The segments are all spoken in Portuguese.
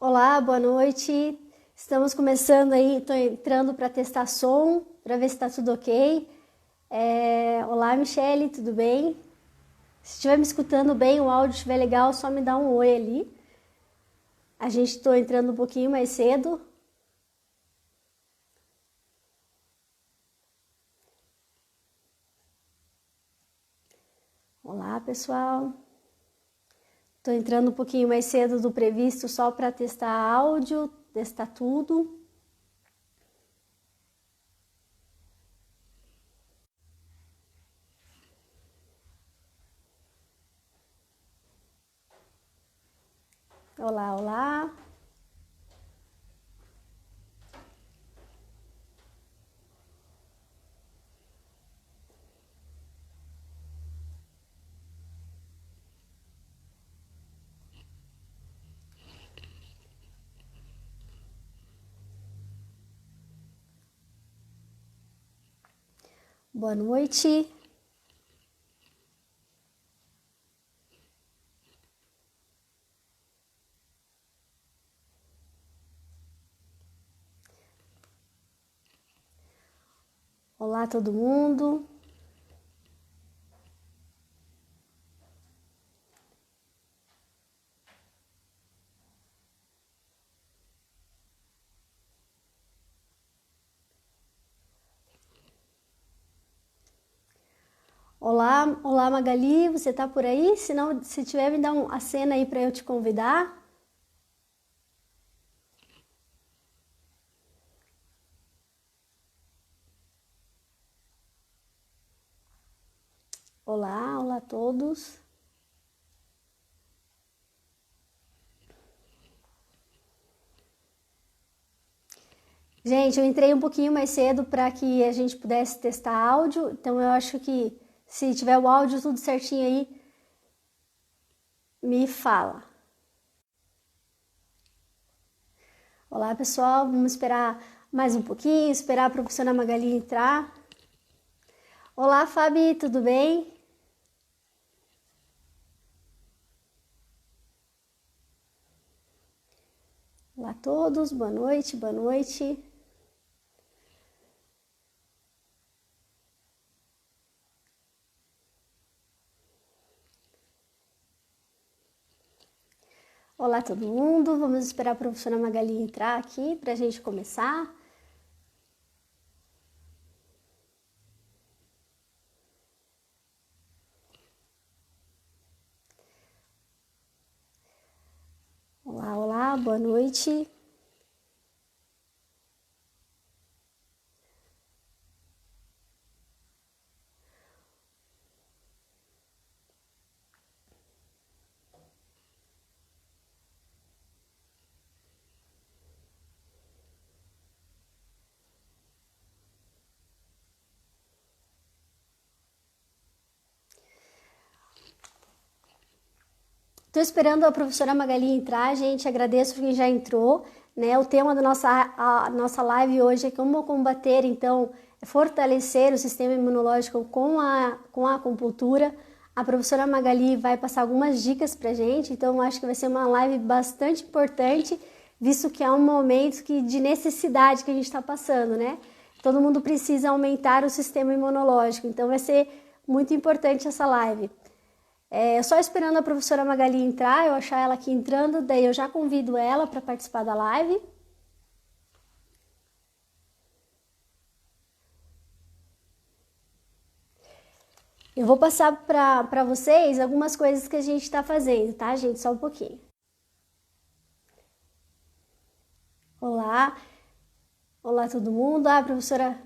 Olá, boa noite. Estamos começando aí, estou entrando para testar som, para ver se está tudo ok. Olá, Michele, tudo bem? Se estiver me escutando bem, o áudio estiver legal, só me dá um oi ali. A gente estou entrando um pouquinho mais cedo. Olá, pessoal. Estou entrando um pouquinho mais cedo do previsto só para testar áudio, testar tudo. Olá, olá. Boa noite. Olá, todo mundo. Olá, olá Magali, você tá por aí? Se não, se tiver, me dá a cena aí para eu te convidar. Olá, olá a todos. Gente, eu entrei um pouquinho mais cedo para que a gente pudesse testar áudio, então eu acho que se tiver o áudio tudo certinho aí, me fala. Olá, pessoal, vamos esperar mais um pouquinho, esperar a professora Magali entrar. Olá, Fabi, tudo bem? Olá a todos, boa noite, boa noite. Olá todo mundo, vamos esperar a professora Magali entrar aqui para a gente começar. Olá, olá, boa noite. Estou esperando a professora Magali entrar, gente. Agradeço quem já entrou. Né? O tema da nossa live hoje é como combater, então, fortalecer o sistema imunológico com a acupuntura. A professora Magali vai passar algumas dicas para gente, então eu acho que vai ser uma live bastante importante, visto que é um momento de necessidade que a gente está passando, né? Todo mundo precisa aumentar o sistema imunológico, então vai ser muito importante essa live. Só esperando a professora Magali entrar, eu achar ela aqui entrando, daí eu já convido ela para participar da live. Eu vou passar para vocês algumas coisas que a gente está fazendo, tá, gente? Só um pouquinho. Olá, olá todo mundo. Professora.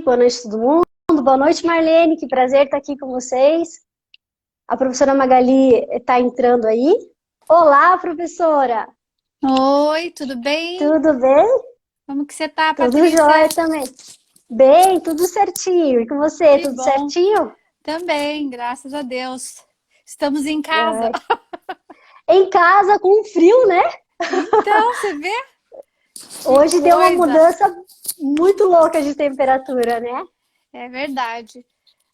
Boa noite todo mundo. Boa noite, Marlene. Que prazer estar aqui com vocês. A professora Magali está entrando aí. Olá, professora. Oi, tudo bem? Tudo bem? Como que você tá, Tudo Patrícia? jóia também. Bem, tudo certinho. E com você, Que tudo bom. certinho? Também, graças a Deus. Estamos em casa. Em casa, com frio, né? Então, você vê? Que Hoje deu uma coisa. mudança muito louca de temperatura, né? É verdade.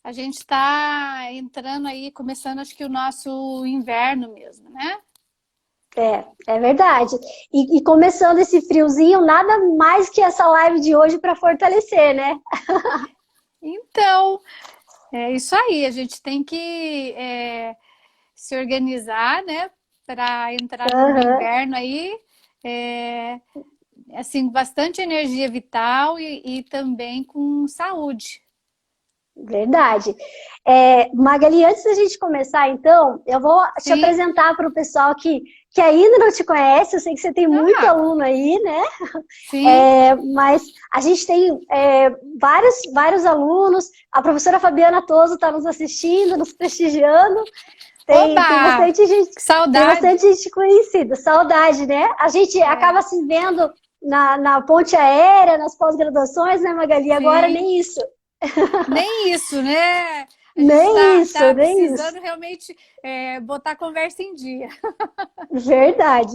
a gente está entrando aí, começando acho que o nosso inverno mesmo, né? É verdade. E começando esse friozinho, nada mais que essa live de hoje para fortalecer, né? Então, é isso aí, a gente tem que se organizar, né, para entrar no Aham, inverno aí, é, assim, bastante energia vital e também com saúde. verdade. Magali, antes da gente começar, então, eu vou te Sim. apresentar para o pessoal que ainda não te conhece. Eu sei que você tem muito Ah, aluno aí, né? sim. Mas a gente tem vários alunos. A professora Fabiana Toso está nos assistindo, nos prestigiando. Tem Oba! bastante gente, Que tem saudade! bastante gente conhecida. Saudade, né? A gente É, acaba se vendo na ponte aérea, nas pós-graduações, né, Magali? Agora sim. nem isso. Nem isso, né? A gente Nem isso, tá nem isso. precisando realmente botar a conversa em dia. Verdade.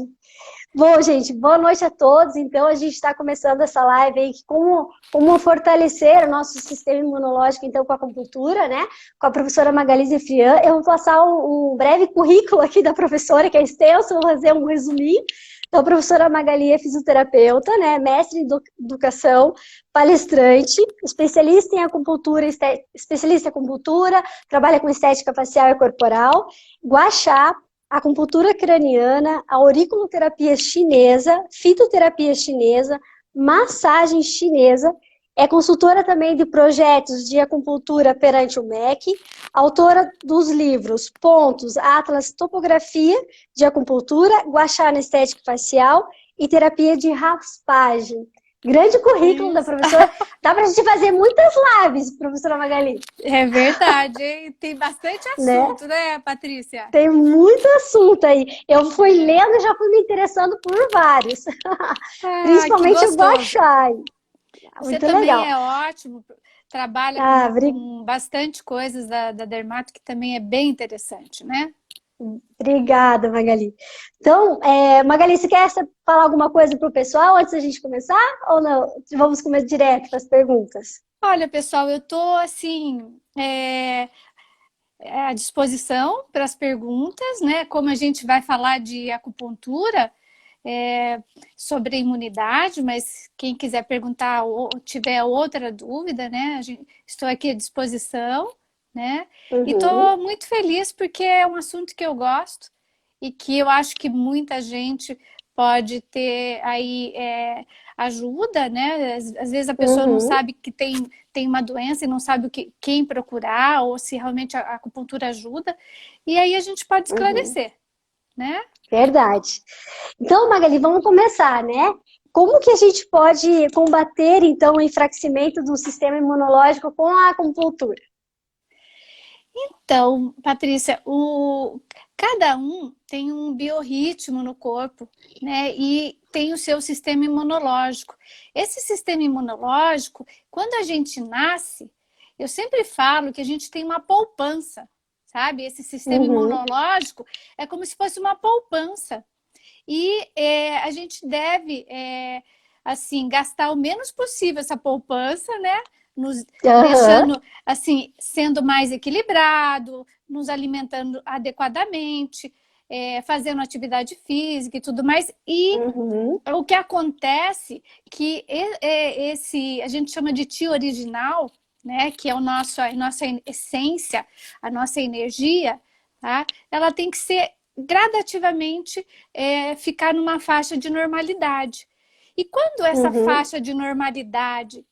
Bom, gente, boa noite a todos. Então, a gente está começando essa live aí, como fortalecer o nosso sistema imunológico, então, com a acupuntura, né? Com a professora Magali Zefrian. Eu vou passar um breve currículo aqui da professora, que é extenso, eu vou fazer um resuminho. Então, a professora Magali é fisioterapeuta, né? Mestre em educação, palestrante, especialista em acupuntura, especialista em acupuntura, trabalha com estética facial e corporal, gua sha, acupuntura craniana, auriculoterapia chinesa, fitoterapia chinesa, massagem chinesa. É consultora também de projetos de acupuntura perante o MEC, autora dos livros Pontos, Atlas, Topografia de Acupuntura, Gua sha na Estética Facial e Terapia de Raspagem. Grande currículo da Isso. professora. Dá para a gente fazer muitas lives, professora Magali, É verdade, hein? Tem bastante né? assunto, né, Patrícia? Tem muito assunto aí. Eu fui É. lendo e já fui me interessando por vários. Ah, que Principalmente o gua gostoso. sha. Você Muito também legal. é ótimo, trabalha Ah, com bastante coisas da dermato, que também é bem interessante, né? obrigada, Magali. Então, Magali, você quer falar alguma coisa para o pessoal antes da gente começar? Ou não? Vamos começar direto para as perguntas. Olha, pessoal, eu tô assim, à disposição para as perguntas, né? Como a gente vai falar de acupuntura, é, sobre imunidade, mas quem quiser perguntar ou tiver outra dúvida, né? Estou aqui à disposição, né? E Uhum, estou muito feliz porque é um assunto que eu gosto e que eu acho que muita gente pode ter aí ajuda, né? Às vezes a pessoa não uhum, sabe que tem uma doença e não sabe quem procurar ou se realmente a acupuntura ajuda. E aí a gente pode uhum. esclarecer, né? Verdade. Então, Magali, vamos começar, né? Como que a gente pode combater, então, o enfraquecimento do sistema imunológico com a acupuntura? Então, Patrícia, cada um tem um biorritmo no corpo, né? E tem o seu sistema imunológico. Esse sistema imunológico, quando a gente nasce, eu sempre falo que a gente tem uma poupança, sabe? Esse sistema Uhum, imunológico é como se fosse uma poupança. E a gente deve, assim, gastar o menos possível essa poupança, né? Nos aham, deixando, assim, sendo mais equilibrado, nos alimentando adequadamente, fazendo atividade física e tudo mais. E uhum, o que acontece que a gente chama de ti original, né? Que é a nossa essência, a nossa energia, tá? Ela tem que ser gradativamente ficar numa faixa de normalidade. E quando essa uhum, faixa de normalidade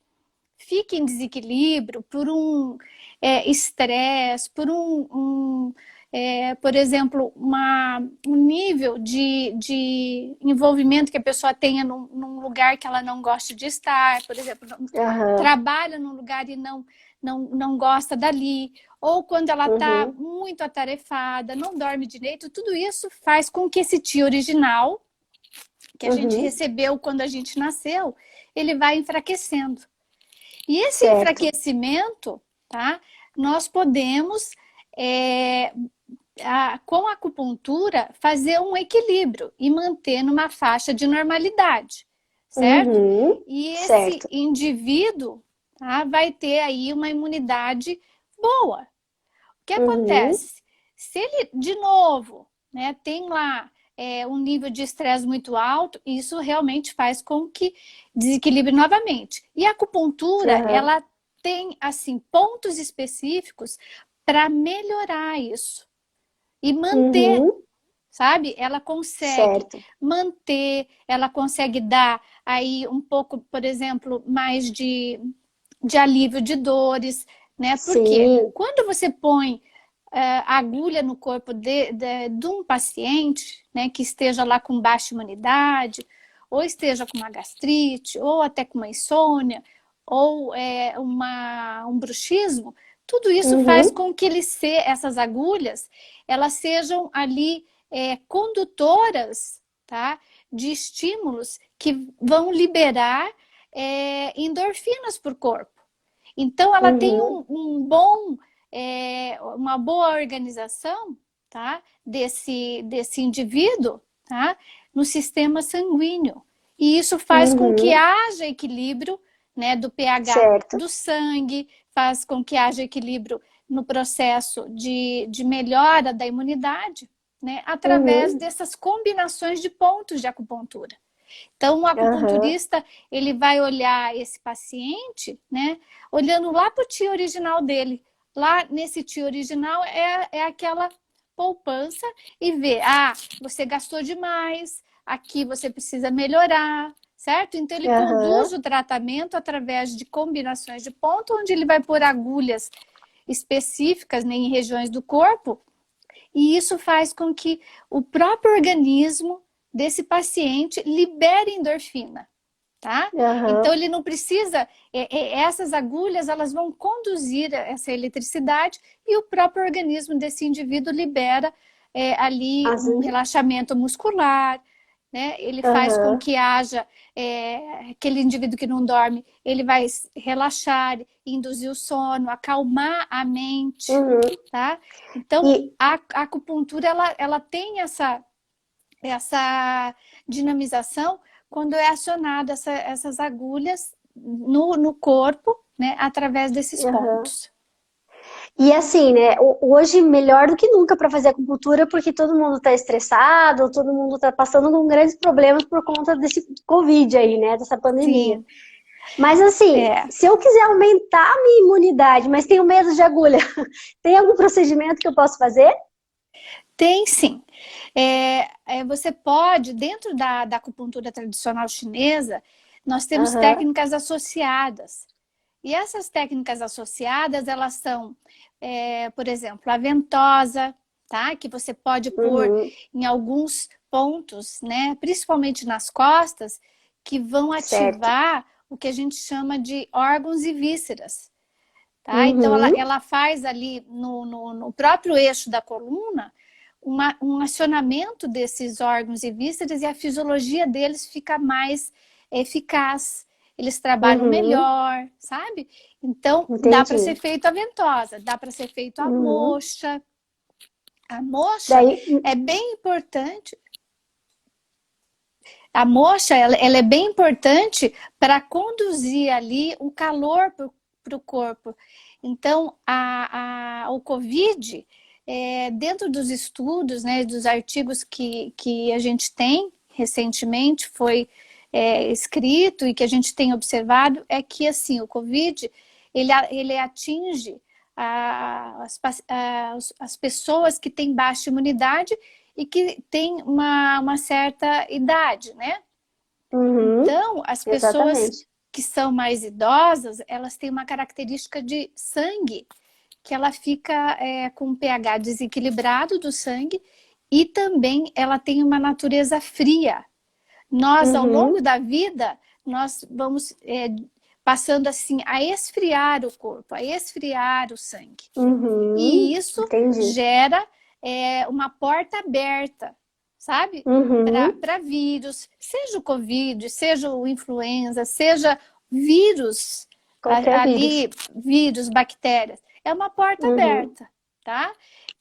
fica em desequilíbrio por um estresse, por exemplo, um nível de envolvimento que a pessoa tenha num lugar que ela não gosta de estar, por exemplo, aham, trabalha num lugar e não gosta dali, ou quando ela está uhum, muito atarefada, não dorme direito, tudo isso faz com que esse ti original, que a gente uhum, recebeu quando a gente nasceu, ele vai enfraquecendo. E esse certo. enfraquecimento, tá? Nós podemos, é, com a acupuntura, fazer um equilíbrio e manter numa faixa de normalidade, certo? Uhum, E esse certo. indivíduo, tá, vai ter aí uma imunidade boa. O que Uhum. acontece? Se ele, de novo, né, tem lá um nível de estresse muito alto, isso realmente faz com que desequilibre novamente. E a acupuntura, Aham. ela tem, assim, pontos específicos para melhorar isso e manter, Uhum. sabe? Ela consegue Certo. manter, ela consegue dar aí um pouco, por exemplo, mais de alívio de dores, né? Porque Sim. quando você põe a agulha no corpo de um paciente, né, que esteja lá com baixa imunidade, ou esteja com uma gastrite, ou até com uma insônia, ou um bruxismo, tudo isso faz Uhum. com que essas agulhas, elas sejam ali condutoras, tá, de estímulos que vão liberar endorfinas para o corpo. Então, ela tem Uhum. uma boa organização, tá? Desse indivíduo, tá? No sistema sanguíneo. E isso faz com que Uhum. haja equilíbrio, né, do pH Certo. do sangue, faz com que haja equilíbrio no processo de melhora da imunidade, né, através Uhum. dessas combinações de pontos de acupuntura. Então, o Aham. acupunturista, ele vai olhar esse paciente, né, olhando lá para o tio original dele. Lá nesse tio original é aquela poupança e ver, você gastou demais, aqui você precisa melhorar, certo? Então, ele conduz Aham. o tratamento através de combinações de ponto, onde ele vai pôr agulhas específicas, né, em regiões do corpo, e isso faz com que o próprio organismo desse paciente libere endorfina, tá? Então Aham. ele não precisa, essas agulhas elas vão conduzir essa eletricidade e o próprio organismo desse indivíduo libera ali um Assim. relaxamento muscular, né? Ele faz com Aham. que haja aquele indivíduo que não dorme, ele vai relaxar, induzir o sono, acalmar a mente, Uhum. tá? Então E, a acupuntura ela tem essa dinamização quando é acionada essas agulhas no corpo, né, através desses aham. pontos. E assim, né? Hoje melhor do que nunca para fazer acupuntura, porque todo mundo está estressado, todo mundo está passando com grandes problemas por conta desse Covid aí, né? Dessa pandemia. Sim, Mas assim, é, se eu quiser aumentar a minha imunidade, mas tenho medo de agulha, tem algum procedimento que eu posso fazer? tem sim. Você pode, dentro da acupuntura tradicional chinesa, nós temos Aham. técnicas associadas. E essas técnicas associadas, elas são, por exemplo, a ventosa, tá? Que você pode pôr Uhum. em alguns pontos, né? Principalmente nas costas, que vão Certo. ativar o que a gente chama de órgãos e vísceras, tá? Então, ela, Uhum. ela faz ali no próprio eixo da coluna um acionamento desses órgãos e vísceras e a fisiologia deles fica mais eficaz. Eles trabalham Uhum. melhor, sabe? Então, dá para ser Entendi. feito a ventosa, dá para ser feito a Uhum. moxa. A moxa Daí, é bem importante. A moxa, ela é bem importante para conduzir ali o calor para o corpo. Então, o COVID, dentro dos estudos, né, dos artigos que a gente tem recentemente, foi escrito e que a gente tem observado, é que assim, o COVID, ele atinge as pessoas que têm baixa imunidade e que têm uma certa idade, né? uhum. Então, as pessoas Exatamente. que são mais idosas, elas têm uma característica de sangue, que ela fica com um pH desequilibrado do sangue e também ela tem uma natureza fria. Nós, ao longo Uhum. da vida, nós vamos passando assim a esfriar o corpo, a esfriar o sangue. E Uhum. isso Entendi. gera uma porta aberta, sabe? Uhum. Para vírus, seja o Covid, seja o influenza, seja vírus, Qualquer vírus. ali, vírus, bactérias. É uma porta Uhum. aberta, tá?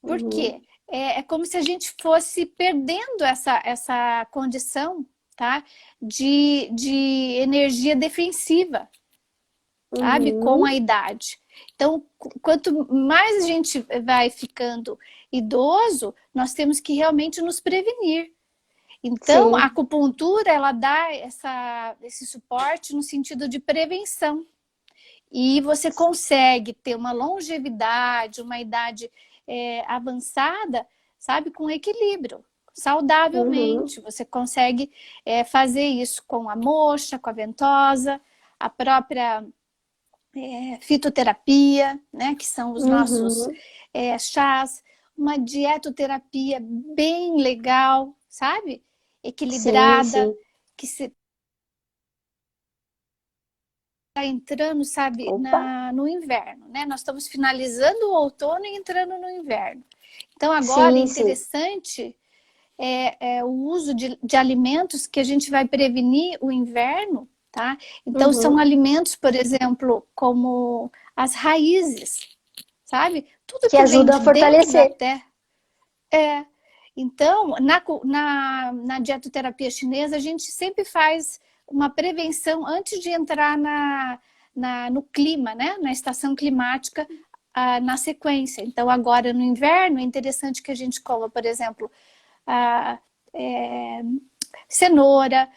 Por Uhum. quê? É como se a gente fosse perdendo essa condição, tá? De energia defensiva, sabe? Com Uhum. a idade. Então, quanto mais a gente vai ficando idoso, nós temos que realmente nos prevenir. Então, Sim. a acupuntura, ela dá esse suporte no sentido de prevenção. E você consegue ter uma longevidade, uma idade avançada, sabe, com equilíbrio, Uhum. saudavelmente. Você consegue fazer isso com a moxa, com a ventosa, a própria fitoterapia, né, que são os nossos Uhum. chás, uma dietoterapia bem legal, sabe? Sim, Equilibrada, sim. que se está entrando, sabe, Opa. no inverno, né? Nós estamos finalizando o outono e entrando no inverno. Então, agora é Sim, sim. interessante o uso de alimentos que a gente vai prevenir o inverno, tá? Então, são Uhum. alimentos, por exemplo, como as raízes, sabe? Tudo Que que vem ajuda a de dentro da fortalecer. terra. É. Então, na dietoterapia chinesa, a gente sempre faz uma prevenção antes de entrar no clima, né? Na estação climática, na sequência. Então, agora no inverno, é interessante que a gente coma, por exemplo, a cenoura,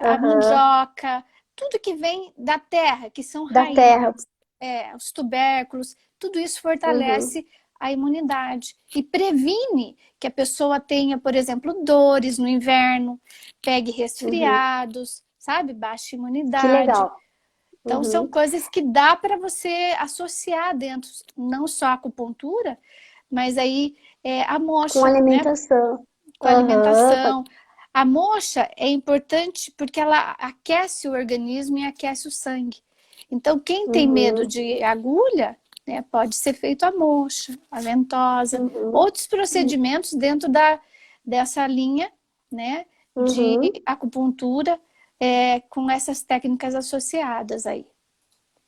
a Aham. mandioca, tudo que vem da terra, que são Da raízes, terra. os tubérculos, tudo isso Uhum. fortalece a imunidade e previne que a pessoa tenha, por exemplo, dores no inverno, pegue Uhum. resfriados, sabe? Baixa Que imunidade. legal. Então, são Uhum. coisas que dá para você associar dentro, não só a acupuntura, mas aí a Com moxa, né? alimentação. Com a Aham. alimentação. A moxa é importante porque ela aquece o organismo e aquece o sangue. Então, quem tem medo Uhum. de agulha, né, pode ser feito a moxa, a ventosa, Uhum. outros Uhum. procedimentos dentro dessa linha, né, de Uhum. acupuntura, com essas técnicas associadas aí,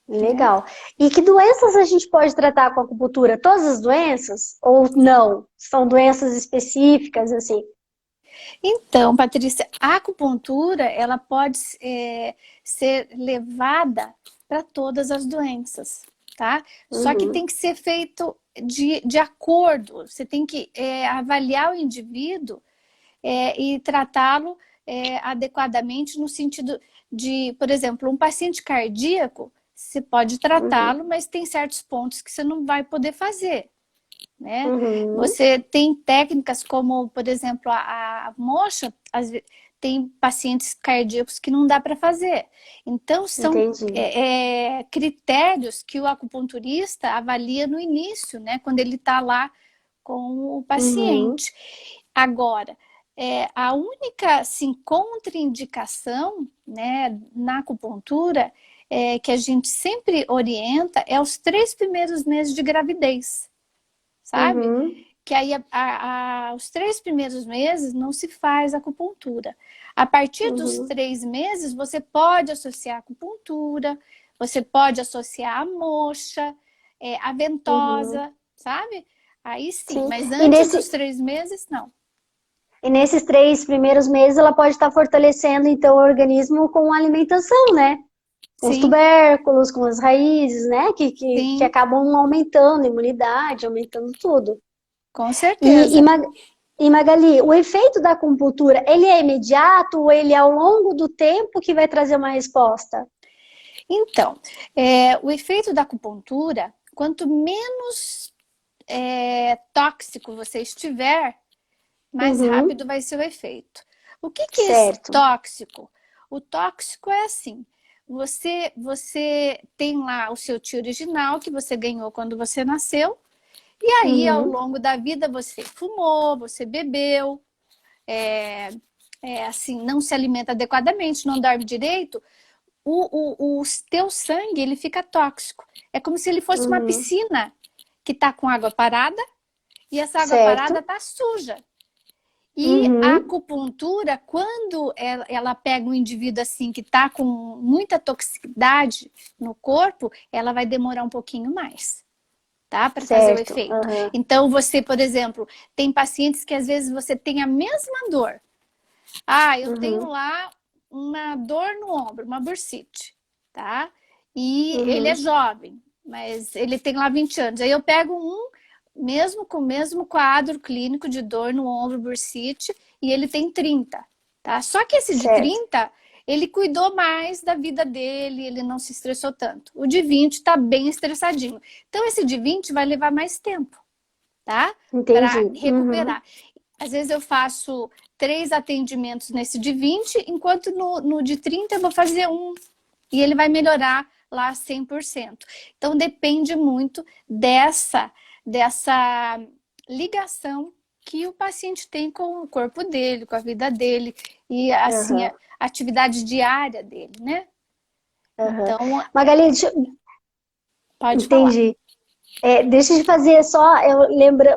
né? Legal. E que doenças a gente pode tratar com a acupuntura? Todas as doenças? Ou não? São doenças específicas, assim? Então, Patrícia, a acupuntura ela pode ser levada para todas as doenças, tá? Só que Uhum. tem que ser feito de acordo. Você tem que avaliar o indivíduo e tratá-lo adequadamente no sentido de, por exemplo, um paciente cardíaco, você pode Uhum. tratá-lo, mas tem certos pontos que você não vai poder fazer, né? Uhum. Você tem técnicas como, por exemplo, a moxa, tem pacientes cardíacos que não dá para fazer. Então, são Entendi. critérios que o acupunturista avalia no início, né? Quando ele está lá com o Uhum. paciente. Agora, a única assim, contraindicação, né, na acupuntura que a gente sempre orienta é os 3 primeiros meses de gravidez, sabe? Uhum. Que aí os 3 primeiros meses não se faz acupuntura. A partir dos Uhum. 3 meses, você pode associar a acupuntura, você pode associar a moxa, a Uhum. ventosa, sabe? Aí sim, Sim. mas E antes dos nesse, 3 meses, não. e nesses 3 primeiros meses ela pode estar fortalecendo então o organismo com a alimentação, né? Com os Sim, tubérculos, com as raízes, né? Que sim, acabam aumentando a imunidade, aumentando tudo. com E, e, certeza. Ma- e Magali, o efeito da acupuntura, ele é imediato ou ele é ao longo do tempo que vai trazer uma resposta? Então, o efeito da acupuntura, quanto menos tóxico você estiver, mais Uhum. rápido vai ser o efeito. O que é esse Certo. tóxico? O tóxico é assim: você tem lá o seu tio original que você ganhou quando você nasceu, e aí ao Uhum. longo da vida você fumou, você bebeu, assim, não se alimenta adequadamente, não dorme direito, o teu sangue ele fica tóxico. É como se ele fosse uma Uhum. piscina que está com água parada e essa água parada Certo. está suja. E a Uhum. acupuntura, quando ela pega um indivíduo assim que está com muita toxicidade no corpo, ela vai demorar um pouquinho mais, tá? Para fazer o Certo. efeito. Uhum. Então, você, por exemplo, tem pacientes que às vezes você tem a mesma dor. Ah, eu tenho Uhum. lá uma dor no ombro, uma bursite, tá? E ele é Uhum. jovem. mas ele tem lá 20 anos. Aí eu pego um, mesmo com o mesmo quadro clínico de dor no ombro, bursite, e ele tem 30, tá? Só que esse de Certo. 30, ele cuidou mais da vida dele, ele não se estressou tanto. O de 20 tá bem estressadinho. Então, esse de 20 vai levar mais tempo, tá? Entendi. Para recuperar. Às vezes eu faço 3 atendimentos nesse de 20, enquanto no de 30 eu vou fazer um. E ele vai melhorar lá 100%. Então, depende muito dessa ligação que o paciente tem com o corpo dele, com a vida dele e, assim, a atividade diária dele, né? Então, Magali, pode falar. entendi. Deixa eu fazer só, eu lembro,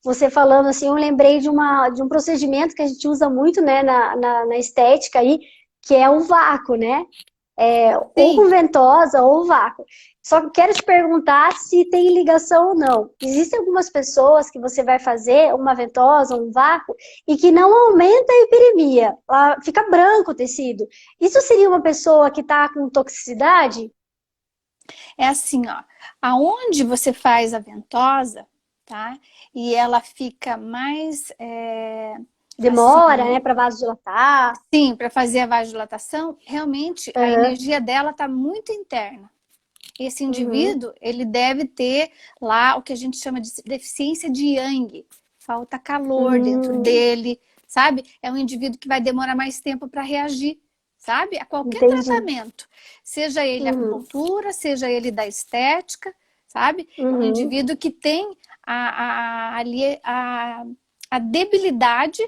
você falando assim, eu lembrei de um procedimento que a gente usa muito, né, na estética aí, que é o vácuo, né? Ou com ventosa ou vácuo. Só que quero te perguntar se tem ligação ou não. Existem algumas pessoas que você vai fazer uma ventosa, um vácuo, e que não aumenta a hiperemia, fica branco o tecido. Isso seria uma pessoa que está com toxicidade? É assim, ó, aonde você faz a ventosa, tá? E ela fica mais... Demora, assim, né, para vasodilatar. sim, para fazer a vasodilatação, realmente a energia dela está muito interna. Esse indivíduo, ele deve ter lá o que a gente chama de deficiência de yang. Falta calor dentro dele, sabe? É um indivíduo que vai demorar mais tempo para reagir, sabe? A qualquer tratamento. Seja ele acupuntura, seja ele da estética, sabe? É um indivíduo que tem ali a debilidade,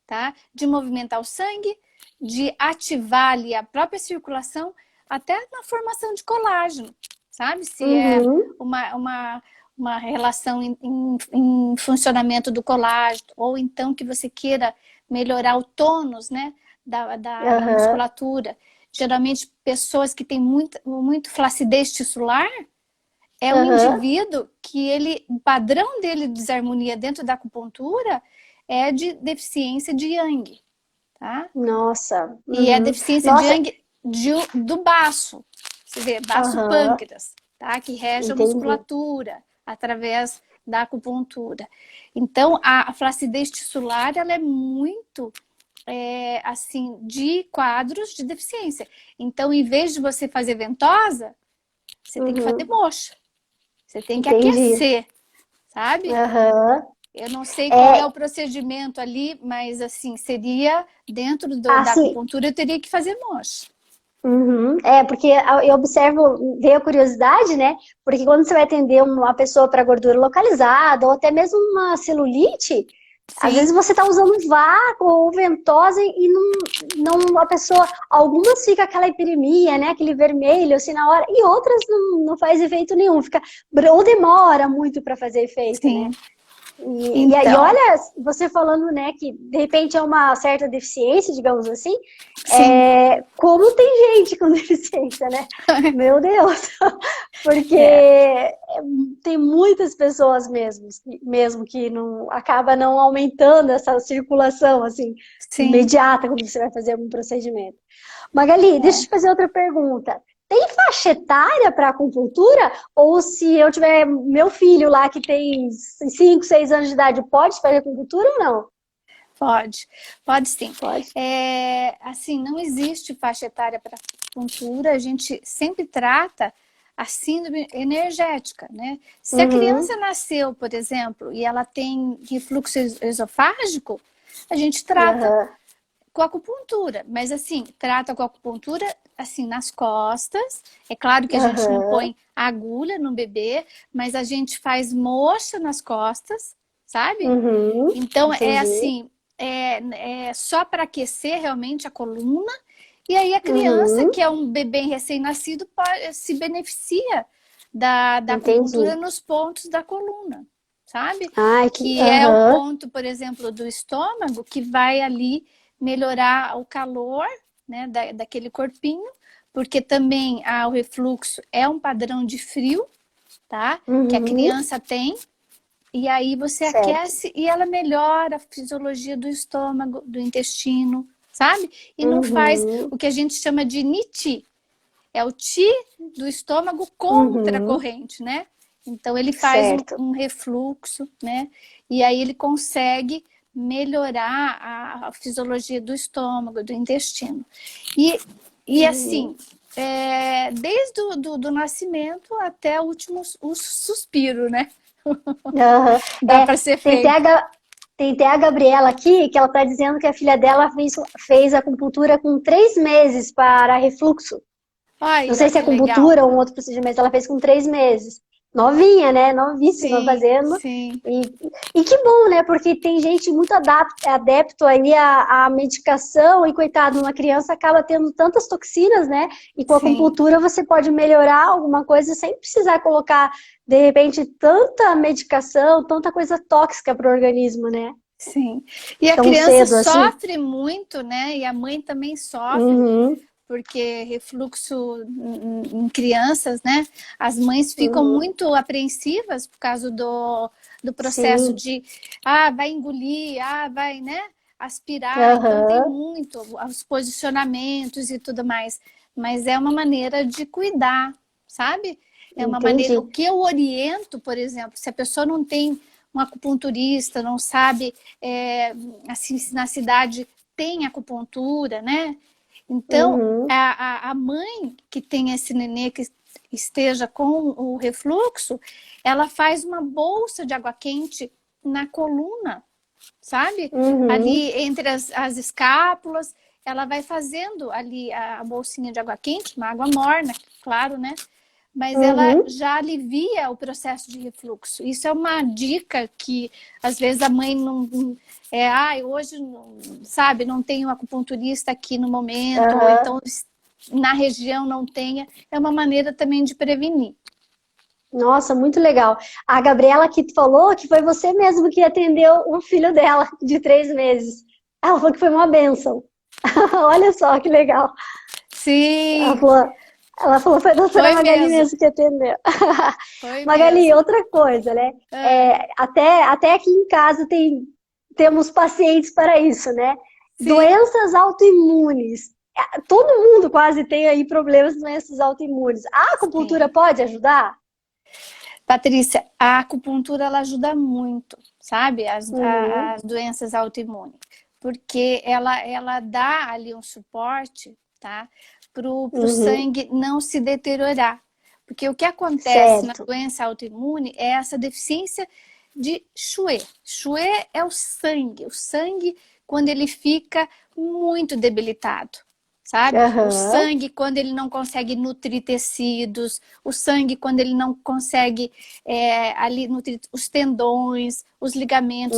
tá? De movimentar o sangue, de ativar ali a própria circulação, até na formação de colágeno, sabe? Se é uma relação em funcionamento do colágeno, ou então que você queira melhorar o tônus, né, da musculatura. Geralmente, pessoas que têm muito flacidez tissular, é um indivíduo que o padrão dele de desarmonia dentro da acupuntura é de deficiência de yang, tá? Nossa. E é deficiência de yang do baço. Você vê, baço pâncreas, tá? Que rege a musculatura através da acupuntura. Então, a flacidez tissular, ela é muito, assim, de quadros de deficiência. Então, em vez de você fazer ventosa, você tem que fazer moxa. Você tem que aquecer, sabe? Eu não sei qual é o procedimento ali, mas assim, seria dentro da acupuntura, eu teria que fazer moxa. Porque eu observo, veio a curiosidade, né? Porque quando você vai atender uma pessoa para gordura localizada, ou até mesmo uma celulite, às vezes você tá usando vácuo ou ventosa e não a pessoa, algumas fica aquela hiperemia, né? Aquele vermelho assim na hora, e outras não faz efeito nenhum, ou demora muito para fazer efeito, né? E aí, olha, você falando, né, que de repente é uma certa deficiência, digamos assim, como tem gente com deficiência, né? Meu Deus! Porque tem muitas pessoas mesmo que acaba não aumentando essa circulação, assim, imediata quando você vai fazer algum procedimento. Magali, deixa eu te fazer outra pergunta. Tem faixa etária para acupuntura? Ou se eu tiver meu filho lá que tem 5, 6 anos de idade, pode fazer acupuntura ou não? Pode sim. Pode. Assim, não existe faixa etária para acupuntura, a gente sempre trata a síndrome energética, né? Se a criança nasceu, por exemplo, e ela tem refluxo esofágico, a gente trata com acupuntura, mas assim, trata com acupuntura assim nas costas. É claro que a gente não põe agulha no bebê, mas a gente faz moxa nas costas, sabe? Então é assim, é só para aquecer realmente a coluna. E aí a criança, que é um bebê recém-nascido, se beneficia da acupuntura nos pontos da coluna, sabe? Que é o ponto, por exemplo, do estômago, que vai ali melhorar o calor, né, daquele corpinho, porque também o refluxo é um padrão de frio, tá? Que a criança tem. E aí você aquece e ela melhora a fisiologia do estômago, do intestino, sabe? E não faz o que a gente chama de niti. é o Qi do estômago contra a corrente, né? Então ele faz um refluxo, né? E aí ele consegue melhorar a fisiologia do estômago, do intestino. E assim, desde do nascimento até o último o suspiro, né? Dá para ser feito. Tem até a Gabriela aqui, que ela está dizendo que a filha dela fez acupuntura com 3 meses para refluxo. Ai, não sei se é acupuntura ou um outro procedimento, ela fez com 3 meses. Novinha, né? Novíssima fazendo. Sim. E que bom, né? Porque tem gente muito adepto aí à medicação e, coitado, uma criança acaba tendo tantas toxinas, né? E com a acupuntura você pode melhorar alguma coisa sem precisar colocar, de repente, tanta medicação, tanta coisa tóxica para o organismo, né? Sim. E a criança sofre muito, né? E a mãe também sofre. Porque refluxo em crianças, né? As mães ficam muito apreensivas por causa do processo de vai engolir, vai, né? Aspirar. Então tem muito os posicionamentos e tudo mais. Mas é uma maneira de cuidar, sabe? É uma maneira. O que eu oriento, por exemplo, se a pessoa não tem um acupunturista, não sabe assim, se na cidade tem acupuntura, né? Então, a mãe que tem esse nenê que esteja com o refluxo, ela faz uma bolsa de água quente na coluna, sabe? Ali entre as escápulas, ela vai fazendo ali a bolsinha de água quente, uma água morna, claro, né? Mas ela já alivia o processo de refluxo. Isso é uma dica que, às vezes, a mãe não... hoje, sabe, não tem um acupunturista aqui no momento, ou então na região não tenha. É uma maneira também de prevenir. Nossa, muito legal. A Gabriela que falou que foi você mesmo que atendeu o filho dela, de 3 meses. Ela falou que foi uma bênção. Olha só que legal. Sim. Ela falou foi a doutora Magali mesmo que atendeu. Magali, outra coisa, né? Até aqui em casa temos pacientes para isso, né? Sim. Doenças autoimunes. Todo mundo quase tem aí problemas de doenças autoimunes. A acupuntura pode ajudar? Patrícia, a acupuntura ela ajuda muito, sabe? As doenças autoimunes. Porque ela dá ali um suporte, tá? Para o sangue não se deteriorar. Porque o que acontece na doença autoimune é essa deficiência de Xue. Xue é o sangue quando ele fica muito debilitado, sabe? O sangue quando ele não consegue nutrir tecidos, o sangue quando ele não consegue ali nutrir os tendões, os ligamentos,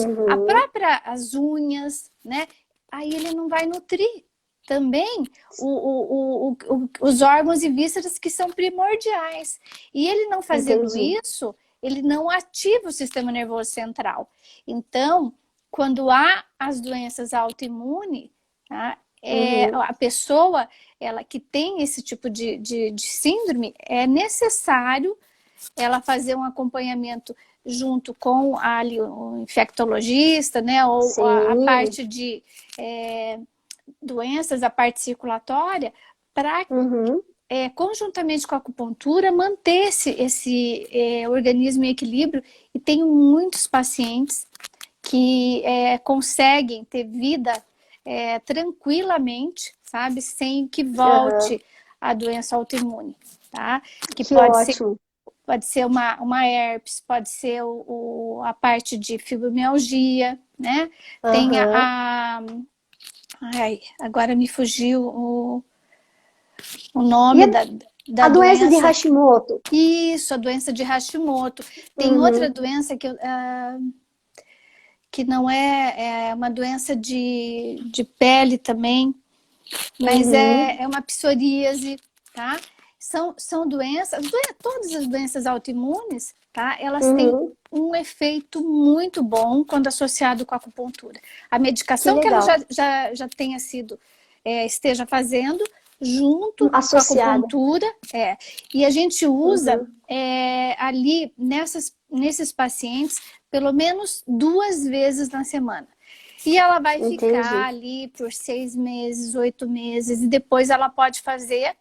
as unhas, né? Aí ele não vai nutrir. Também os órgãos e vísceras que são primordiais. E ele não fazendo isso, ele não ativa o sistema nervoso central. Então, quando há as doenças autoimunes, tá, a pessoa que tem esse tipo de síndrome, é necessário ela fazer um acompanhamento junto com ali, o infectologista, né, ou a parte de... doenças, a parte circulatória, para conjuntamente com a acupuntura manter esse organismo em equilíbrio. E tenho muitos pacientes que conseguem ter vida tranquilamente, sabe, sem que volte a doença autoimune, tá? Que pode ser uma herpes, pode ser a parte de fibromialgia, né? Tem agora me fugiu o nome da doença de Hashimoto. Isso, a doença de Hashimoto. Tem outra doença que não é uma doença de pele também, mas é uma psoríase, tá? São doenças, todas as doenças autoimunes, tá? Elas têm um efeito muito bom quando associado com a acupuntura. A medicação que ela já tenha sido, esteja fazendo, junto com a acupuntura. E a gente usa ali nesses pacientes pelo menos 2 vezes na semana. E ela vai ficar ali por 6 meses, 8 meses, e depois ela pode fazer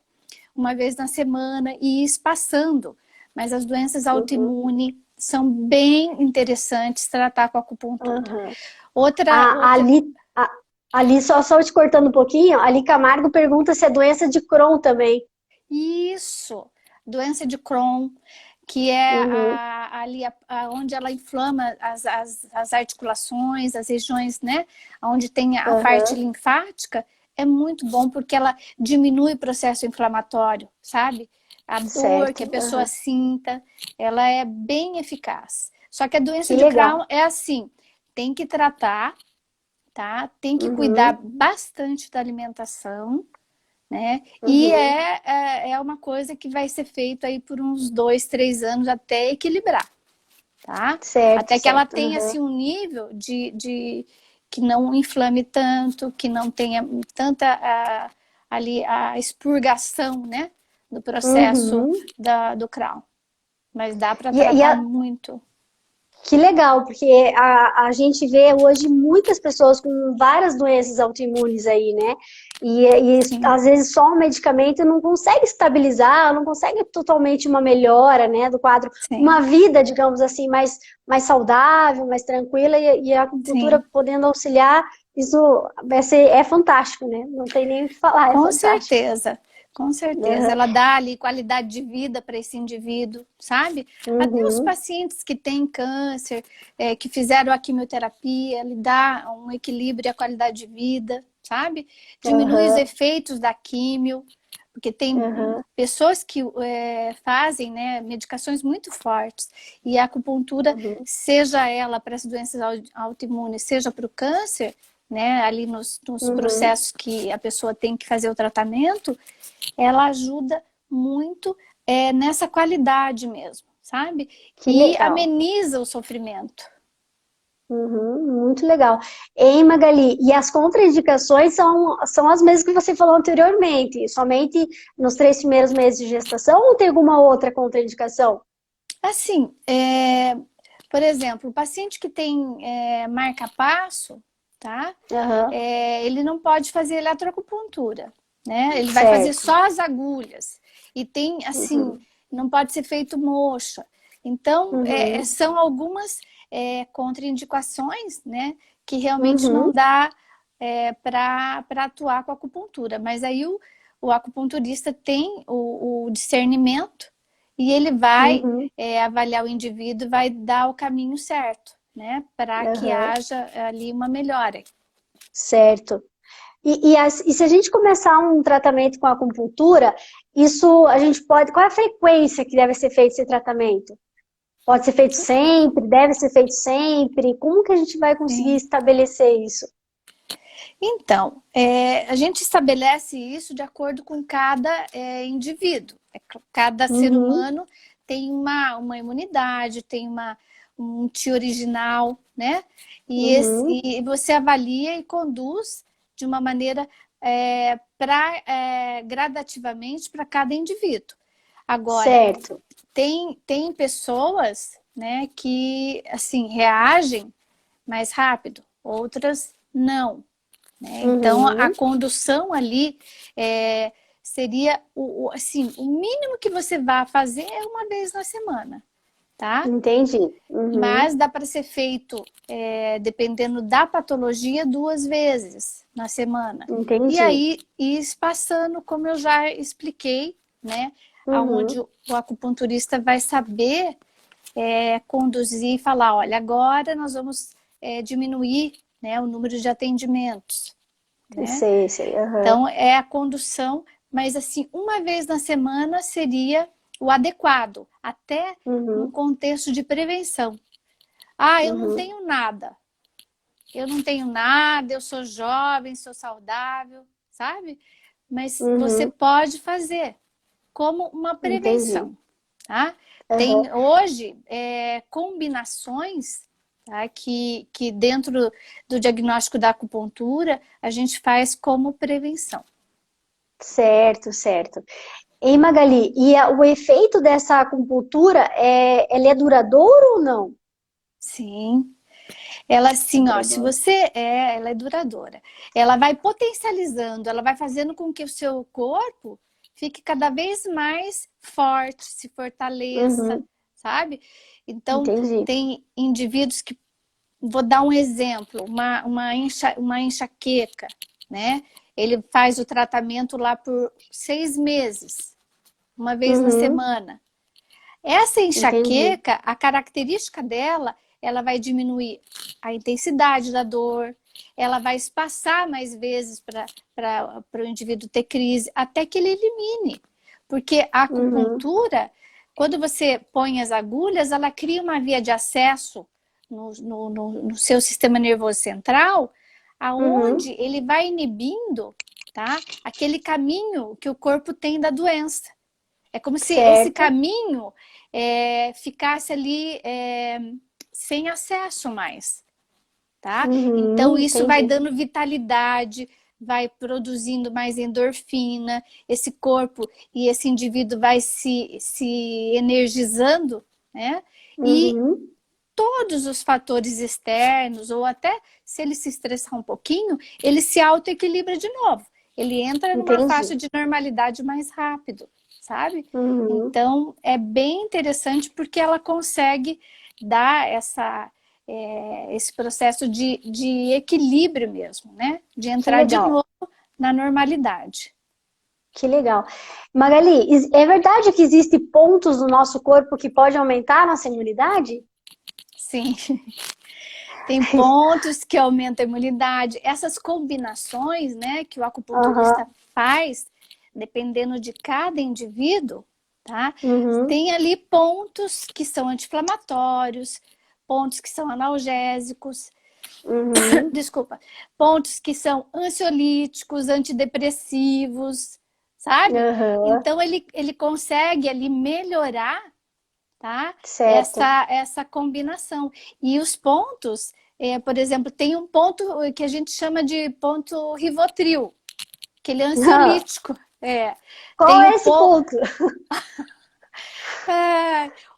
uma vez na semana e ir espaçando. Mas as doenças Uhum. autoimunes são bem interessantes tratar com a acupuntura. Uhum. Outra, A, ali, a, ali só te cortando um pouquinho, ali Camargo pergunta se é doença de Crohn também. isso, doença de Crohn, que é Uhum. ali onde ela inflama as articulações, as regiões, né? Onde tem a parte Uhum. linfática, é muito bom porque ela diminui o processo inflamatório, sabe? A dor que Certo. a pessoa Uhum. sinta, ela é bem eficaz. Só que a doença Que de legal. Crohn é assim, tem que tratar, tá? Tem que cuidar Uhum. bastante da alimentação, né? E Uhum. é uma coisa que vai ser feito aí por uns 2, 3 anos até equilibrar, tá? Certo, Até que ela certo. tenha Uhum. assim um nível de que não inflame tanto, que não tenha tanta ali a expurgação, né? Do processo Uhum. do Crohn. Mas dá para E tratar a, muito. Que legal, porque a gente vê hoje muitas pessoas com várias doenças autoimunes aí, né? E Sim, às vezes só um medicamento não consegue estabilizar, não consegue totalmente uma melhora, né, do quadro, sim, uma vida, digamos assim, mais saudável, mais tranquila, e a acupuntura sim. podendo auxiliar, isso é fantástico, né? Não tem nem o que falar, é Com fantástico. certeza, com certeza. Uhum. Ela dá ali qualidade de vida para esse indivíduo, sabe? Até os Uhum. pacientes que têm câncer, que fizeram a quimioterapia, ele dá um equilíbrio e a qualidade de vida, sabe? Diminui os Uhum. efeitos da quimio, porque tem Uhum. pessoas que fazem, né, medicações muito fortes e a acupuntura, Uhum. seja ela para as doenças autoimunes, seja para o câncer, né, ali nos Uhum. processos que a pessoa tem que fazer o tratamento, ela ajuda muito nessa qualidade mesmo, sabe? Que E legal. ameniza o sofrimento. Uhum, muito legal. Ei, Magali, e as contraindicações são as mesmas que você falou anteriormente, somente nos 3 primeiros meses de gestação ou tem alguma outra contraindicação? Assim, por exemplo, o paciente que tem marca-passo, tá? Aham, Ele não pode fazer eletroacupuntura, né? Ele vai fazer certo. só as agulhas. E tem, assim, Uhum, não pode ser feito moxa. Então, uhum, são algumas contraindicações, né? Que realmente não uhum, dá para atuar com a acupuntura. Mas aí o acupunturista tem o discernimento e ele vai uhum, avaliar o indivíduo e vai dar o caminho certo, né? Para que aham, haja ali uma melhora. certo. E se a gente começar um tratamento com acupuntura, isso a gente pode. Qual é a frequência que deve ser feito esse tratamento? Pode ser feito sempre? Deve ser feito sempre? Como que a gente vai conseguir Sim. estabelecer isso? Então, a gente estabelece isso de acordo com cada indivíduo. Cada ser Uhum, humano tem uma imunidade, tem um ti original, né? uhum, E você avalia e conduz de uma maneira gradativamente para cada indivíduo. Agora, certo. tem pessoas, né, que assim reagem mais rápido, outras não, né? Então, a Uhum, condução ali seria assim, o mínimo que você vai fazer é uma vez na semana, tá? entendi. Uhum, Mas dá para ser feito, dependendo da patologia, 2 vezes na semana. E entendi. aí, ir espaçando, como eu já expliquei, né? Aonde Uhum, o acupunturista vai saber conduzir e falar, olha, agora nós vamos diminuir, né, o número de atendimentos, né? sei, sei. Uhum, Então, é a condução, mas assim, uma vez na semana seria o adequado, até num uhum, contexto de prevenção. Ah, eu não uhum, tenho nada. Eu não tenho nada, eu sou jovem, sou saudável, sabe? Mas você uhum, pode fazer como uma entendi. prevenção, tá? Uhum, Tem hoje combinações, tá? Que dentro do diagnóstico da acupuntura a gente faz como prevenção. certo, certo. Ei, Magali, o efeito dessa acupuntura, ele é duradouro ou não? Sim, ela É assim, ó, se duradouro. você ela é duradoura. Ela vai potencializando, ela vai fazendo com que o seu corpo fique cada vez mais forte, se fortaleça, sabe? Então, Entendi. tem indivíduos que, vou dar um exemplo, uma enxaqueca, né? Ele faz o tratamento lá por 6 meses, uma vez na semana. Essa Entendi. enxaqueca, a característica dela, ela vai diminuir a intensidade da dor, ela vai espaçar mais vezes para o indivíduo ter crise, até que ele elimine. Porque a acupuntura, quando você põe as agulhas, ela cria uma via de acesso no seu sistema nervoso central, aonde ele vai inibindo, tá, aquele caminho que o corpo tem da doença. É como se esse Certo. caminho ficasse ali sem acesso mais, tá? Então isso vai Entendi. dando vitalidade, vai produzindo mais endorfina, esse corpo e esse indivíduo vai se energizando, né? E todos os fatores externos, ou até se ele se estressar um pouquinho, ele se autoequilibra de novo. Ele entra numa faixa Entendi. de normalidade mais rápido, sabe? Uhum. Então, é bem interessante porque ela consegue dar esse processo de equilíbrio mesmo, né? De Que entrar de legal. novo na normalidade. Que legal. Magali, é verdade que existem pontos no nosso corpo que podem aumentar a nossa imunidade? Sim. Tem pontos que aumentam a imunidade. Essas combinações, né, que o acupunturista Aham. faz, dependendo de cada indivíduo, tá? Uhum. Tem ali pontos que são anti-inflamatórios, pontos que são analgésicos, Uhum. desculpa, pontos que são ansiolíticos, antidepressivos, sabe? Aham. Então ele consegue ali melhorar, tá? Certo. Essa combinação. E os pontos, por exemplo, tem um ponto que a gente chama de ponto Rivotril, que ele é Ah, ansiolítico. É. qual Tem é esse ponto?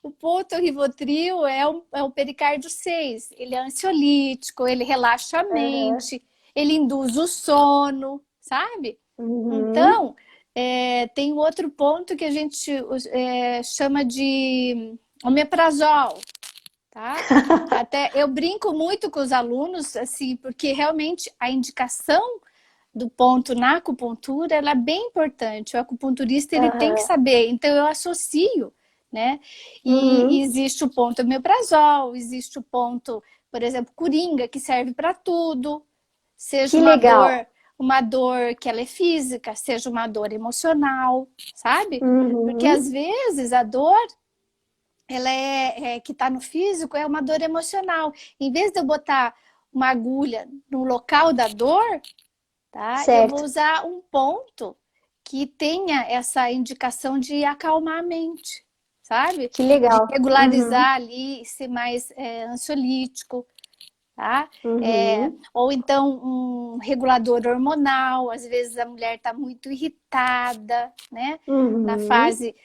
o ponto Rivotril é o pericárdio 6. Ele é ansiolítico, ele relaxa a Aham. mente, ele induz o sono, sabe? Uhum. Então, tem outro ponto que a gente chama de omeprazol, tá? Até eu brinco muito com os alunos, assim, porque realmente a indicação do ponto na acupuntura, ela é bem importante. O acupunturista, ele tem que Aham. saber. Então, eu associo, né? E Uhum. existe o ponto omeprazol, existe o ponto, por exemplo, coringa, que serve para tudo. Seja Que legal. uma dor que ela é física, seja uma dor emocional, sabe? Porque às Uhum. vezes a dor ela que está no físico é uma dor emocional. Em vez de eu botar uma agulha no local da dor, tá? Eu vou Certo. usar um ponto que tenha essa indicação de acalmar a mente, sabe? Que De legal. Uhum. regularizar ali, ser mais ansiolítico, tá? Uhum. Ou então um regulador hormonal, às vezes a mulher está muito irritada, né? Na Uhum. fase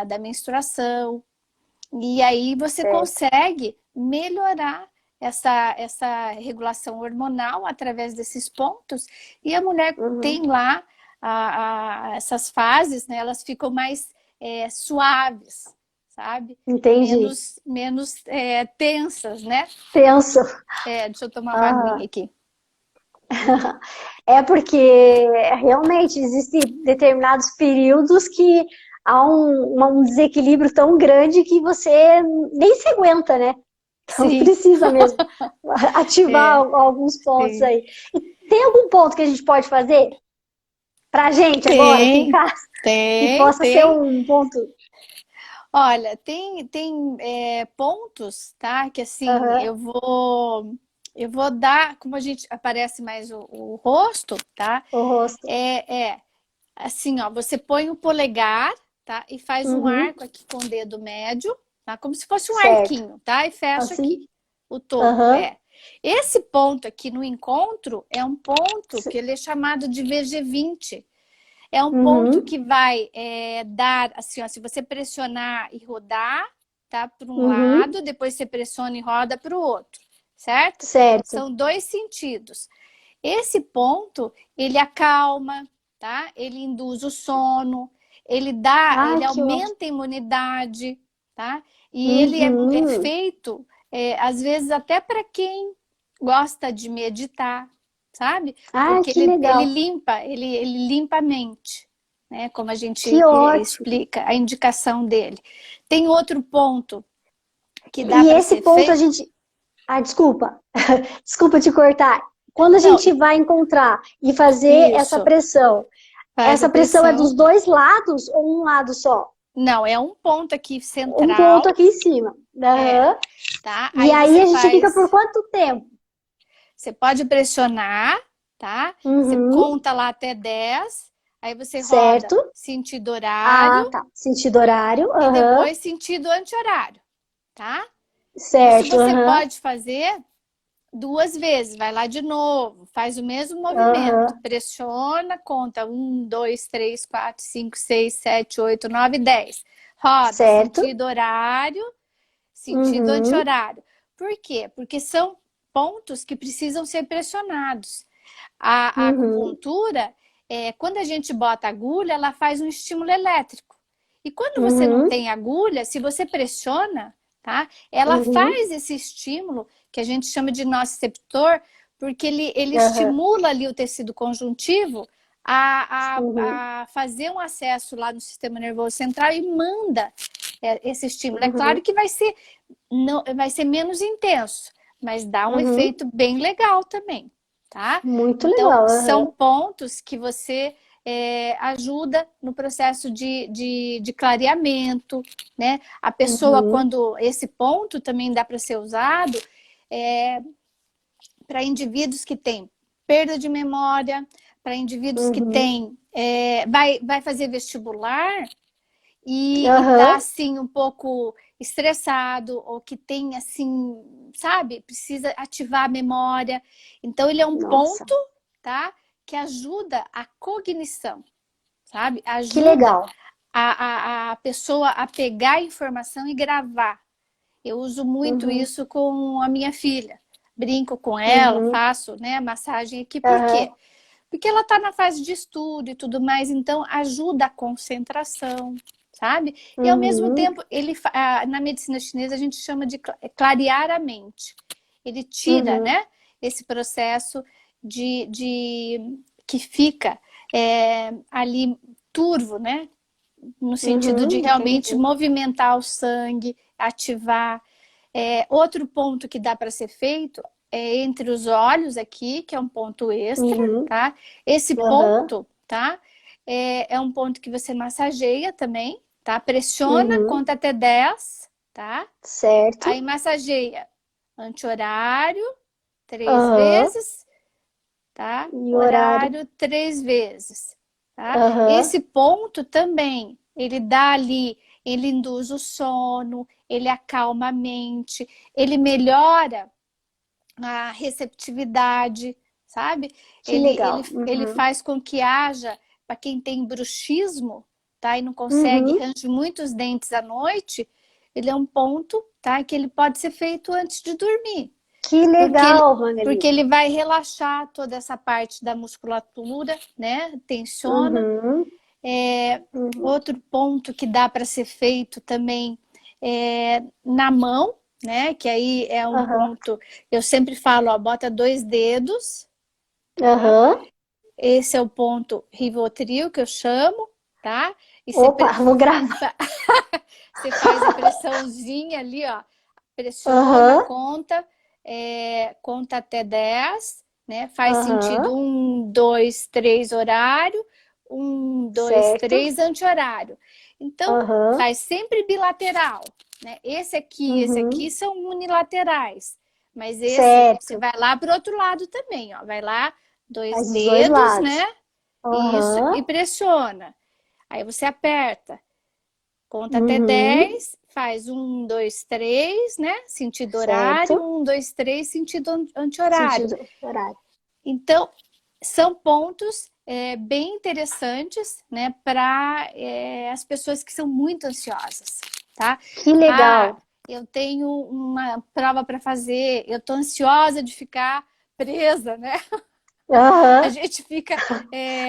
da menstruação. E aí você Certo. consegue melhorar essa regulação hormonal através desses pontos. E a mulher Uhum. tem lá essas fases, né? Elas ficam mais suaves, sabe? Entendi. Menos tensas, né? Penso. Deixa eu tomar uma aguinha Ah. aqui. É porque realmente existem determinados períodos que há um desequilíbrio tão grande que você nem se aguenta, né? Então Sim, precisa mesmo ativar é, alguns pontos sim. aí. E tem algum ponto que a gente pode fazer pra gente agora, aqui em Tem, casa, que tem, possa ser tem. um ponto? Olha, tem pontos, tá? Que assim, Aham, eu vou dar, como a gente aparece mais o rosto, tá? o rosto. Assim, ó, você põe o polegar, tá? E faz um Uhum, arco aqui com o dedo médio, tá? Como se fosse um certo. arquinho, tá? E fecha Assim? aqui o topo, Aham, Esse ponto aqui no encontro é um ponto que ele é chamado de VG20. É um ponto uhum, que vai dar, assim, ó, se você pressionar e rodar, tá? Para um uhum, lado, depois você pressiona e roda para o outro, certo? certo. São dois sentidos. Esse ponto, ele acalma, tá? Ele induz o sono, ele Que ótimo. aumenta a imunidade, tá? E ele é Uhum. feito, às vezes, até para quem gosta de meditar, sabe? Porque Que ele legal. limpa, ele limpa a mente, né? Como a Que gente ótimo. explica, a indicação dele. Tem outro ponto que dá E para esse ser ponto a feito. gente. Desculpa. Desculpa te cortar. Quando a Não, gente vai encontrar e fazer isso. Faz a essa pressão é dos pressão. dois lados ou um lado só? Não, é um ponto aqui Um ponto central, aqui em cima. é, Aham. tá? E Aí aí você a gente fica por faz, quanto tempo? você pode pressionar, tá? Você Uhum. conta lá até 10, aí você roda Certo. sentido horário Tá. Sentido horário. e Aham. depois sentido anti-horário, tá? Isso Certo. você Aham. pode fazer 2 vezes, vai lá de novo, faz o mesmo movimento, Aham. pressiona, conta 1, 2, 3, 4, 5, 6, 7, 8, 9, 10. Roda, Certo. sentido horário, sentido Uhum. anti-horário. Por quê? Porque são pontos que precisam ser pressionados. A Uhum. acupuntura, quando a gente bota agulha, ela faz um estímulo elétrico. E quando você não Uhum. tem agulha, se você pressiona, tá? Ela Uhum. faz esse estímulo, que a gente chama de nociceptor, porque ele Aham. estimula ali o tecido conjuntivo Uhum. a fazer um acesso lá no sistema nervoso central e manda esse estímulo. É claro Uhum. que não, vai ser menos intenso, mas dá um Uhum. efeito bem legal também, tá? Muito Então, legal. são Aham. pontos que você ajuda no processo de clareamento, né? A pessoa, Uhum. quando esse ponto também dá para ser usado para indivíduos que têm perda de memória, para indivíduos que Uhum. têm, vai fazer vestibular e tá Aham. assim um pouco estressado ou que tem assim, sabe, precisa ativar a memória. Então ele é um Nossa, ponto, tá? Que ajuda a cognição, sabe? que Ajuda legal. a pessoa a pegar a informação e gravar. Eu uso muito Uhum. isso com a minha filha. Brinco com ela, Uhum. faço, né, massagem aqui. Por quê? Aham. Porque ela está na fase de estudo e tudo mais, então ajuda a concentração, sabe? E ao mesmo Uhum. tempo, na medicina chinesa a gente chama de clarear a mente. Ele tira, Uhum. né, esse processo de que fica ali turvo, né? No sentido de Uhum. realmente Entendi. movimentar o sangue, ativar. Outro ponto que dá para ser feito é entre os olhos aqui, que é um ponto extra, Uhum. tá? Esse Aham. ponto, tá? É um ponto que você massageia também, tá? Pressiona, Uhum. conta até 10, tá? Aí Certo. massageia anti-horário, três Aham. vezes, tá? E horário. Horário, 3 vezes, tá? Aham. Esse ponto também, ele dá ali, ele induz o sono, ele acalma a mente, ele melhora a receptividade, sabe? Que legal. Ele Uhum. faz com que haja, para quem tem bruxismo, tá? E não consegue Uhum. ranger muitos dentes à noite, ele é um ponto, tá? Que ele pode ser feito antes de dormir. Que Porque legal, Magali. porque ele vai relaxar toda essa parte da musculatura, né? Tensiona. Uhum. É, Uhum. outro ponto que dá para ser feito também na mão, né? Que aí é um Aham. ponto. Eu sempre falo, ó, bota 2 dedos, tá? Aham. Esse é o ponto Rivotril que eu chamo, tá? E Opa, vou gravar. você faz a pressãozinha ali, ó. Pressiona, Aham. conta, conta até 10, né? Faz sentido Aham. 1, 2, 3 horário, 1, 2, 3 Certo. anti-horário. Então, Aham. faz sempre bilateral, né? Esse aqui Uhum. são unilaterais, mas esse você Certo. vai lá para o outro lado também, ó. Vai lá, dois Faz os dois dedos, né? lados. Isso, e Aham. pressiona. Aí você aperta. Conta até Uhum. 10, faz 1, 2, 3, né? Sentido horário, Certo. 1, 2, 3, sentido anti-horário. Sentido horário. Então, são pontos bem interessantes, né, para as pessoas que são muito ansiosas, tá? Que legal. Ah, eu tenho uma prova para fazer, eu tô ansiosa de ficar presa, né? Aham. A gente fica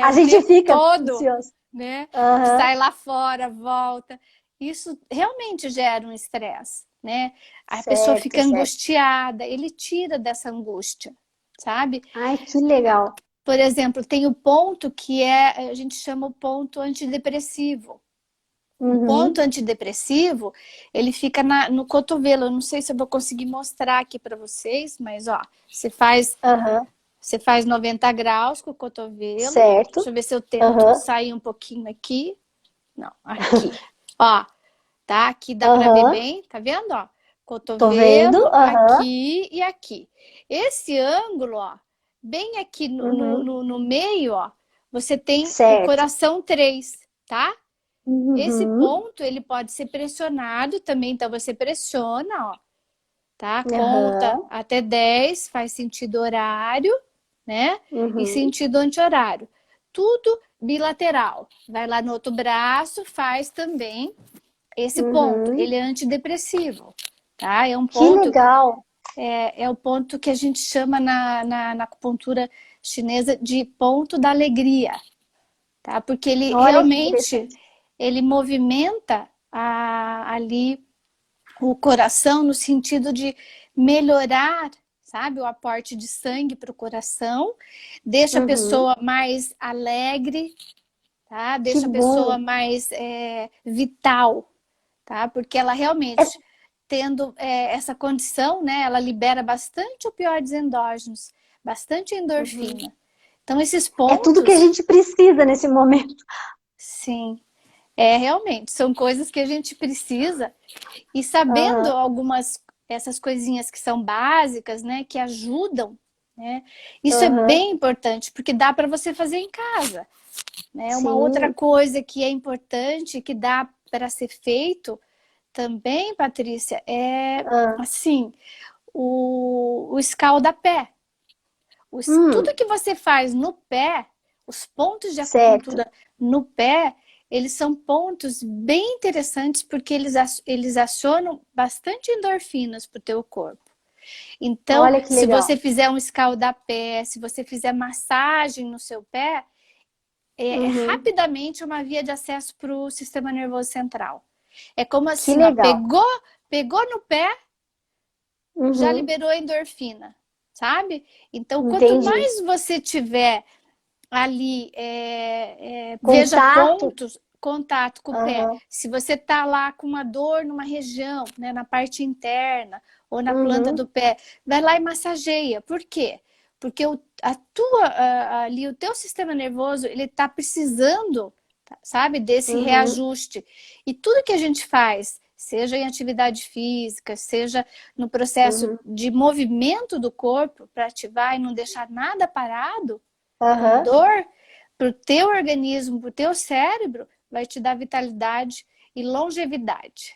A o gente tempo fica todo, ansioso. né? Aham. Sai lá fora, volta. Isso realmente gera um estresse, né? A pessoa Certo, fica certo. angustiada, ele tira dessa angústia, sabe? Ai, que legal. Por exemplo, tem o ponto que a gente chama o ponto antidepressivo. O ponto Uhum. antidepressivo, ele fica no cotovelo. Eu não sei se eu vou conseguir mostrar aqui para vocês, mas ó, você faz Aham. Você faz 90 graus com o cotovelo. Deixa Certo. eu ver se eu tento Aham. sair um pouquinho aqui. Não, aqui. Ó, tá? Aqui dá para ver Aham. bem, tá vendo? Ó, Tô vendo. cotovelo, Aham. aqui e aqui. Esse ângulo, ó, bem aqui Uhum. no meio, ó, você tem o Certo. coração 3, tá? Esse Uhum. ponto, ele pode ser pressionado também, então você pressiona, ó, tá? Conta Aham. até 10, faz sentido horário, né? E Uhum. sentido anti-horário. Tudo bilateral. Vai lá no outro braço, faz também esse ponto. Uhum. Ele é antidepressivo, tá? É um Que ponto, legal. é o ponto que a gente chama na acupuntura chinesa de ponto da alegria, tá? Porque ele Olha que realmente, interessante. ele movimenta ali o coração no sentido de melhorar, sabe, o aporte de sangue para o coração, deixa a Uhum. pessoa mais alegre, tá? Que Deixa a pessoa bom. mais vital, tá? Porque ela É, realmente tendo essa condição, né, ela libera bastante opioides endógenos, bastante uhum. endorfina. Então esses É tudo que a pontos, gente precisa nesse momento. sim, realmente são coisas que a gente precisa. E sabendo Aham. algumas essas coisinhas que são básicas, né, que ajudam, né? Isso é Aham. bem importante porque dá para você fazer em casa, né? Uma outra Sim. coisa que é importante que dá para ser feito também, Patrícia, é Ah. assim, o escalda-pé. Tudo Hum. que você faz no pé, os pontos de Certo. acupuntura no pé, eles são pontos bem interessantes porque eles acionam bastante endorfinas para o teu corpo. Então, Olha que se você legal. fizer um escaldapé, se você fizer massagem no seu pé, é Uhum. rapidamente uma via de acesso para o sistema nervoso central. É como Que assim, ó, legal. pegou no pé, já Uhum. liberou a endorfina, sabe? Então, quanto Entendi. mais você tiver ali, veja Contato. pontos, contato com o pé. Aham. Se você tá lá com uma dor numa região, né, na parte interna ou na planta Uhum. do pé, vai lá e massageia. Por quê? Porque ali o teu sistema nervoso ele está precisando, sabe, desse Uhum. reajuste. E tudo que a gente faz, seja em atividade física, seja no processo Uhum. de movimento do corpo para ativar e não deixar nada parado, com Aham. dor, para o teu organismo, para o teu cérebro, vai te dar vitalidade e longevidade.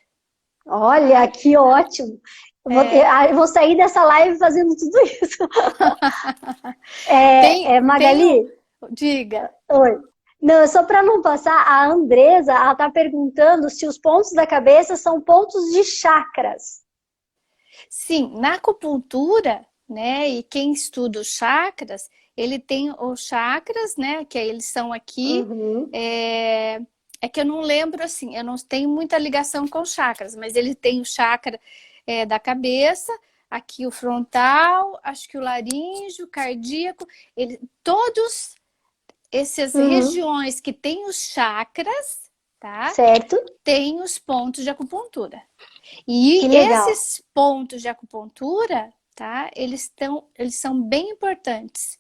Olha, que ótimo. É, Eu vou sair dessa live fazendo tudo isso. tem um. Magali, Diga. oi. Não, só para não passar, a Andresa, ela está perguntando se os pontos da cabeça são pontos de chakras. Sim, na acupuntura, né, e quem estuda os chakras, ele tem os chakras, né, que eles são aqui, Uhum. é, que eu não lembro, assim, eu não tenho muita ligação com chakras, mas ele tem o chakra da cabeça, aqui o frontal, acho que o laríngeo, o cardíaco, todos essas Uhum. regiões que têm os chakras, tá, Certo? têm os pontos de acupuntura. Que E legal. esses pontos de acupuntura, tá? Eles são bem importantes,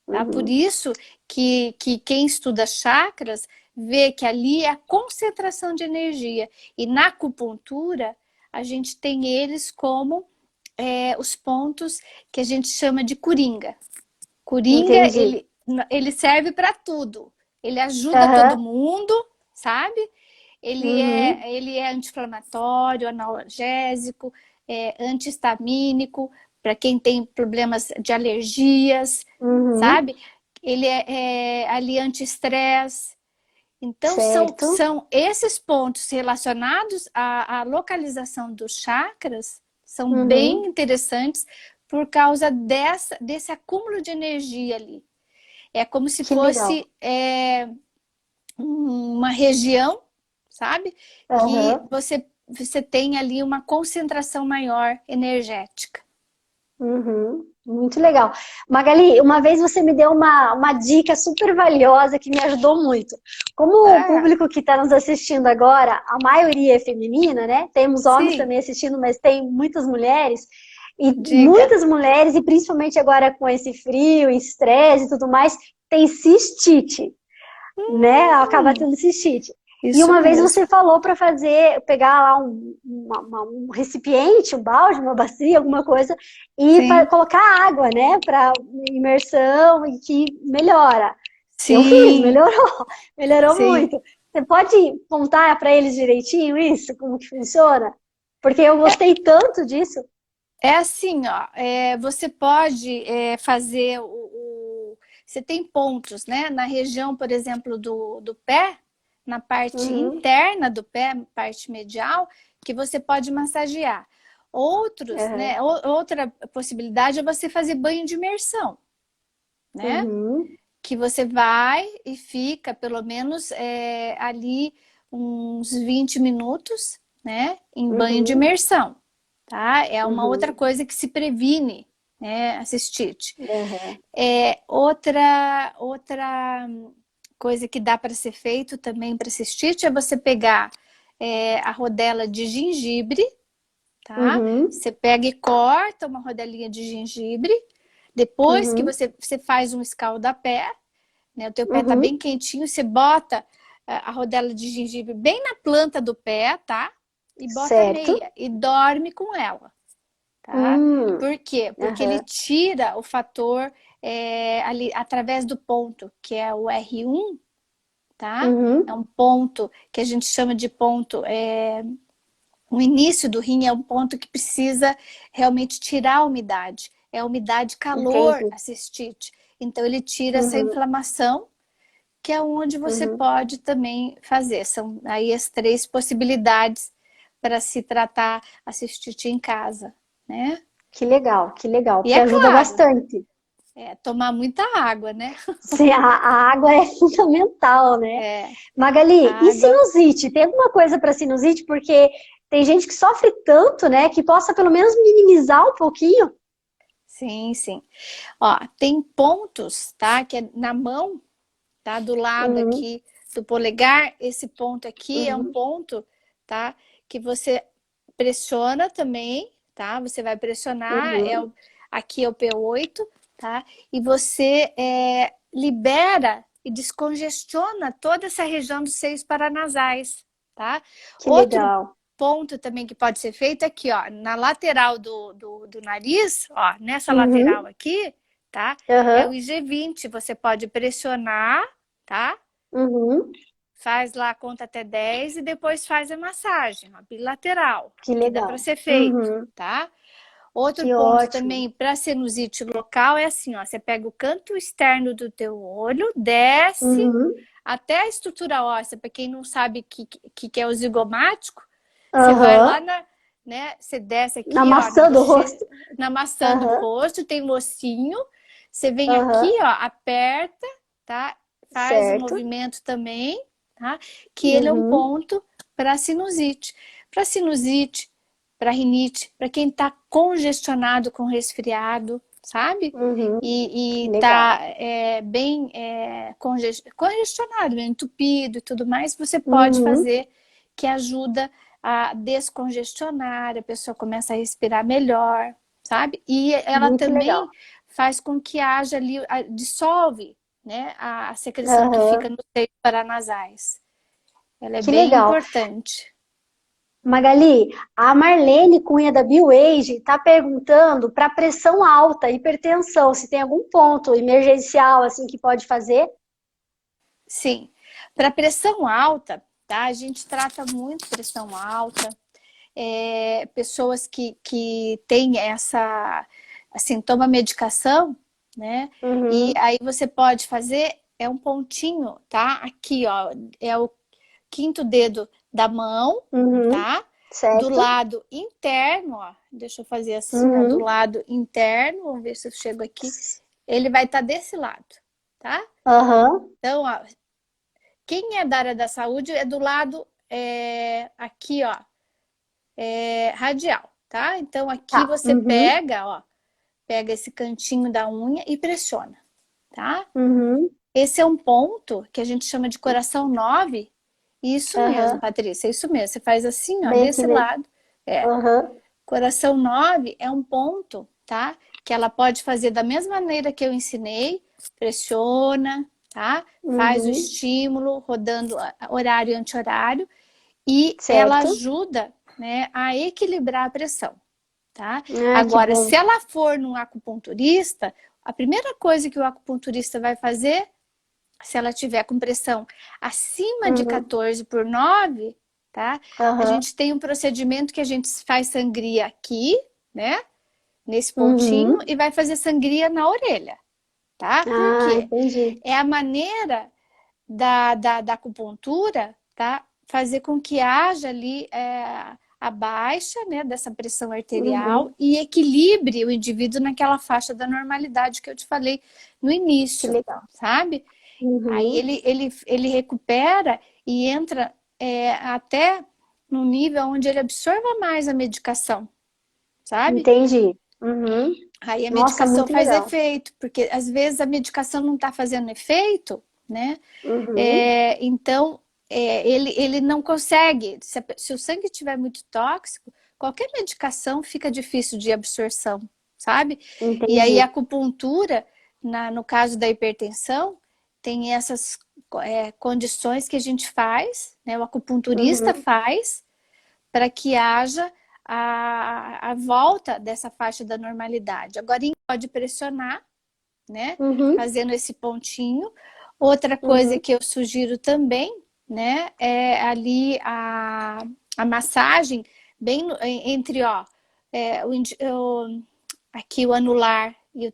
tá? Por Uhum. isso que quem estuda chakras vê que ali é a concentração de energia. E na acupuntura, a gente tem eles como os pontos que a gente chama de coringa. Coringa, Entendi. ele serve para tudo. Ele ajuda todo Aham. mundo, sabe? Uhum. Ele é anti-inflamatório, analgésico, antihistamínico, para quem tem problemas de alergias, Uhum. sabe? Ele é ali anti-estresse. Então, Certo. são esses pontos relacionados à localização dos chakras são bem Uhum. interessantes por causa desse acúmulo de energia ali. É como se Que legal. fosse uma região, sabe? Que Aham. você tem ali uma concentração maior energética. Uhum, muito legal. Magali, uma vez você me deu uma dica super valiosa que me ajudou muito. Como o Ah, público que está nos assistindo agora, a maioria é feminina, né? Temos homens sim, também assistindo, mas tem muitas mulheres. E diga. muitas mulheres, e principalmente agora com esse frio, estresse e tudo mais, tem cistite, né? Acaba Hum, tendo cistite. E isso uma vez mesmo. você falou para pegar lá um recipiente, um balde, uma bacia, alguma coisa, e Sim, colocar água, né, para imersão e que melhora. Eu fiz, sim, melhorou, melhorou sim. muito. Você pode contar para eles direitinho isso, como que funciona? Porque eu É, gostei tanto disso. é assim, ó, você pode fazer você tem pontos, né? Na região, por exemplo, do pé, na parte Uhum, interna do pé, parte medial, que você pode massagear. Outros, uhum, né? Outra possibilidade é você fazer banho de imersão, né? uhum, Que você vai e fica pelo menos ali uns 20 minutos, né? Em banho de uhum, imersão, tá? É uma outra uhum, coisa que se previne, né? A cistite. uhum, Outra coisa que dá para ser feito também para cistite é você pegar a rodela de gengibre, tá? uhum, Você pega e corta uma rodelinha de gengibre. Depois que uhum, você faz um escaldapé, né? O teu pé tá bem uhum. quentinho, você bota a rodela de gengibre bem na planta do pé, tá? E bota a Certo. meia e dorme com ela, tá? Hum, Por quê? Porque ele aham, tira o fator ali através do ponto, que é o R1, tá? É uhum, um ponto que a gente chama de ponto. O início do rim é um ponto que precisa realmente tirar a umidade. É a umidade calor, entendi. a cistite. Então ele tira essa Uhum, inflamação, que é onde você uhum. pode também fazer. São aí as três possibilidades para se tratar a cistite em casa, né? Que legal, E porque é ajuda claro, bastante. tomar muita água, né? Sim, a água é fundamental, né? É, Magali, a e água, sinusite? Tem alguma coisa para sinusite? Porque tem gente que sofre tanto, né? Que possa pelo menos minimizar um pouquinho. sim, sim. Ó, tem pontos, tá? Que é na mão, tá? Do lado Uhum, aqui do polegar, esse ponto aqui é um uhum, ponto, tá? Que você pressiona também, tá? Você vai pressionar, uhum. aqui é o P8, tá? E você libera e descongestiona toda essa região dos seios paranasais, tá? Que Outro legal. ponto também que pode ser feito aqui, ó, na lateral do nariz, ó, nessa lateral Uhum, aqui, tá? É o aham, IG20, você pode pressionar, tá? uhum. Faz lá, conta até 10 e depois faz a massagem, ó, bilateral, Que que dá para legal. ser feito, Uhum, tá? Outro que ponto ótimo. também para sinusite local é assim, ó, você pega o canto externo do teu olho, desce Uhum, até a estrutura óssea, para quem não sabe o que é o zigomático, você vai lá aham. na, né, você desce Na aqui, ó, na maçã do bochecha, rosto. na maçã do Aham, rosto, tem um ossinho, você vem aqui, aham. ó, aperta, tá? Faz o Certo. movimento também, tá? Que ele é um Uhum. ponto para sinusite. Para sinusite, para rinite, para quem está congestionado com resfriado, sabe? Uhum, E legal. tá bem congestionado, entupido e tudo mais, você pode Uhum, fazer que ajuda a descongestionar, a pessoa começa a respirar melhor, sabe? E ela muito também legal. faz com que haja ali, dissolve, né, a secreção que fica Aham, nos seios paranasais. Ela é que bem legal. importante. Magali, a Marlene Cunha da BioAge está perguntando para pressão alta, hipertensão, se tem algum ponto emergencial assim que pode fazer. Sim, para pressão alta, tá? A gente trata muito pressão alta, pessoas que têm essa, assim, toma medicação, né? E Uhum, aí você pode fazer, um pontinho, tá? Aqui, ó, é o quinto dedo da mão, uhum, tá? Do Certo. lado interno, ó, deixa eu fazer assim, ó, do Uhum. lado interno, vamos ver se eu chego aqui, ele vai estar desse lado, tá? Aham. Então, ó, quem é da área da saúde é do lado aqui, ó, radial, tá? Então, aqui Tá. você Uhum. pega, ó, pega esse cantinho da unha e pressiona, tá? Uhum. Esse é um ponto que a gente chama de coração 9. Isso mesmo, Aham. Patrícia, isso mesmo. Você faz assim, ó, Bem aqui desse mesmo. lado. É. Aham. Coração 9 é um ponto, tá? Que ela pode fazer da mesma maneira que eu ensinei. Pressiona, tá? Faz o Uhum. estímulo, rodando horário e anti-horário. E ela Certo. ajuda, né, a equilibrar a pressão, tá? Ai, que Agora, bom. se ela for num acupunturista, a primeira coisa que o acupunturista vai fazer, se ela tiver com pressão acima de Uhum. 14/9, tá? A Aham. gente tem um procedimento que a gente faz sangria aqui, né? Nesse pontinho, Uhum. e vai fazer sangria na orelha, tá? Por Ah, quê? entendi. É a maneira da acupuntura, tá? Fazer com que haja ali a baixa, né, dessa pressão arterial Uhum. e equilibre o indivíduo naquela faixa da normalidade que eu te falei no Que início, legal. sabe? Aí Uhum. ele recupera e entra até no nível onde ele absorva mais a medicação, sabe? Entendi. Uhum. Aí a Nossa, medicação muito faz legal. efeito, porque às vezes a medicação não está fazendo efeito, né? Uhum. Então, ele não consegue. Se o sangue estiver muito tóxico, qualquer medicação fica difícil de absorção, sabe? E aí a Entendi. acupuntura, no caso da hipertensão, tem essas condições que a gente faz, né? O acupunturista Uhum. faz para que haja a volta dessa faixa da normalidade. Agora, pode pressionar, né? Uhum. Fazendo esse pontinho. Outra coisa Uhum. que eu sugiro também, né? É ali a massagem bem entre, ó, aqui o anular e o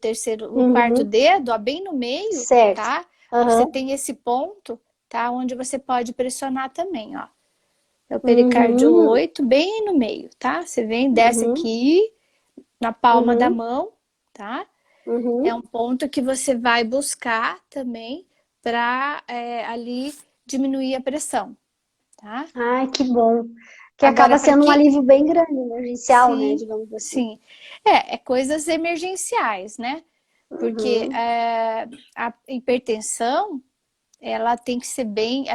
quarto Uhum. dedo, ó, bem no meio, Certo. tá? Você Aham. tem esse ponto, tá? Onde você pode pressionar também, ó. É o pericárdio Uhum. 8, bem no meio, tá? Você vem, desce Uhum. aqui na palma da Uhum. mão, tá? É Uhum. um ponto que você vai buscar também para ali diminuir a pressão, tá? Ai, que bom. Que Agora, acaba para sendo um quem. alívio bem grande, emergencial, né? Sim, Digamos assim. sim. É coisas emergenciais, né? Porque Uhum. a hipertensão, ela tem que ser bem.